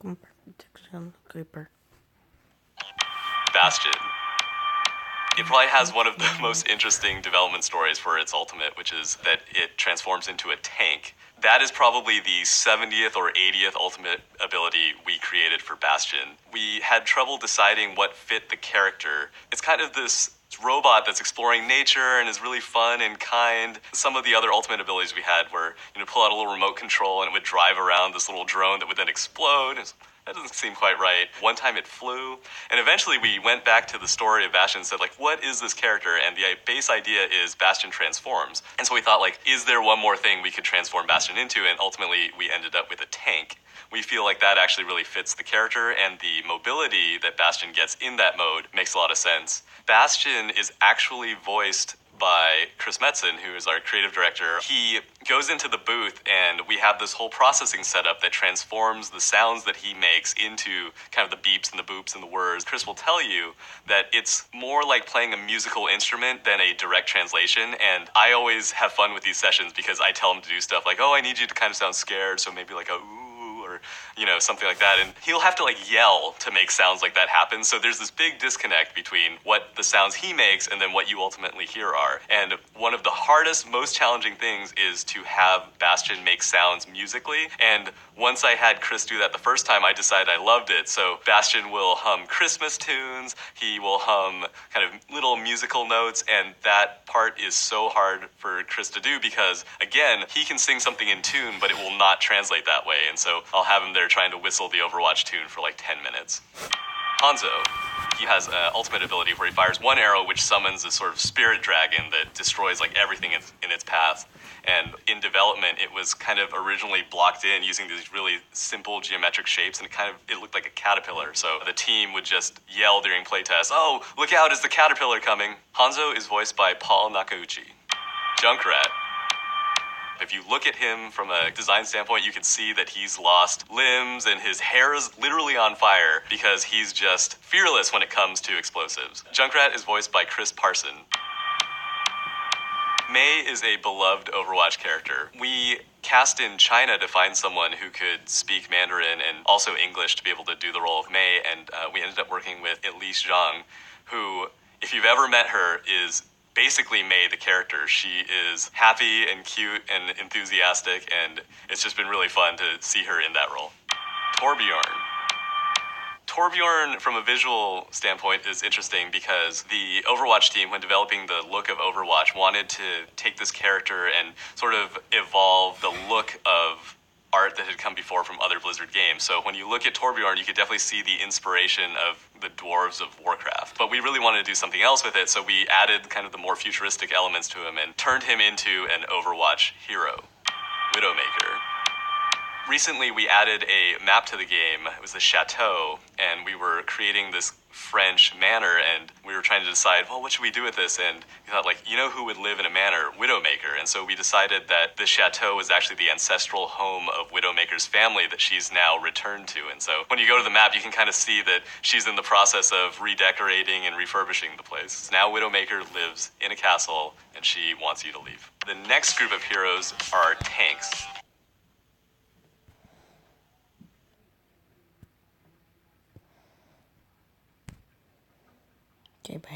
welcome back to Creeper. Bastion. It probably has one of the most interesting development stories for its ultimate, which is that it transforms into a tank. That is probably the 70th or 80th ultimate ability we created for Bastion. We had trouble deciding what fit the character. It's kind of this robot that's exploring nature and is really fun and kind. Some of the other ultimate abilities we had were, pull out a little remote control and it would drive around this little drone that would then explode. That doesn't seem quite right. One time it flew, and eventually we went back to the story of Bastion and said, what is this character? And the base idea is Bastion transforms. And so we thought, is there one more thing we could transform Bastion into? And ultimately, we ended up with a tank. We feel like that actually really fits the character, and the mobility that Bastion gets in that mode makes a lot of sense. Bastion is actually voiced by Chris Metzen, who is our creative director. He goes into the booth and we have this whole processing setup that transforms the sounds that he makes into kind of the beeps and the boops and the words. Chris will tell you that it's more like playing a musical instrument than a direct translation, and I always have fun with these sessions because I tell him to do stuff like, I need you to kind of sound scared, so maybe like a ooh, or something like that, and he'll have to yell to make sounds like that happen. So there's this big disconnect between what the sounds he makes and then what you ultimately hear are. And one of the hardest, most challenging things is to have Bastion make sounds musically. And once I had Chris do that the first time, I decided I loved it. So Bastion will hum Christmas tunes, he will hum kind of little musical notes, and that part is so hard for Chris to do because, again, he can sing something in tune, but it will not translate that way. And so I'll have him there trying to whistle the Overwatch tune for 10 minutes. Hanzo, he has an ultimate ability where he fires one arrow which summons a sort of spirit dragon that destroys everything in its path. And in development, it was kind of originally blocked in using these really simple geometric shapes, and it looked like a caterpillar. So the team would just yell during playtests, "Oh, look out, is the caterpillar coming?" Hanzo is voiced by Paul Nakauchi. Junkrat. If you look at him from a design standpoint, you can see that he's lost limbs and his hair is literally on fire because he's just fearless when it comes to explosives. Junkrat is voiced by Chris Parson. Mei is a beloved Overwatch character. We cast in China to find someone who could speak Mandarin and also English to be able to do the role of Mei, and we ended up working with Elise Zhang, who, if you've ever met her, is basically Mei the character. She is happy and cute and enthusiastic, and it's just been really fun to see her in that role. Torbjorn. Torbjorn, from a visual standpoint, is interesting because the Overwatch team, when developing the look of Overwatch, wanted to take this character and sort of evolve the look of art that had come before from other Blizzard games. So when you look at Torbjorn, you could definitely see the inspiration of the dwarves of Warcraft. But we really wanted to do something else with it, so we added kind of the more futuristic elements to him and turned him into an Overwatch hero. Widowmaker. Recently, we added a map to the game. It was the chateau, and we were creating this French manor, and we were trying to decide, what should we do with this? And we thought, who would live in a manor? Widowmaker. And so we decided that the chateau was actually the ancestral home of Widowmaker's family that she's now returned to. And so when you go to the map, you can kind of see that she's in the process of redecorating and refurbishing the place. Now Widowmaker lives in a castle, and she wants you to leave. The next group of heroes are tanks. Okay, bye.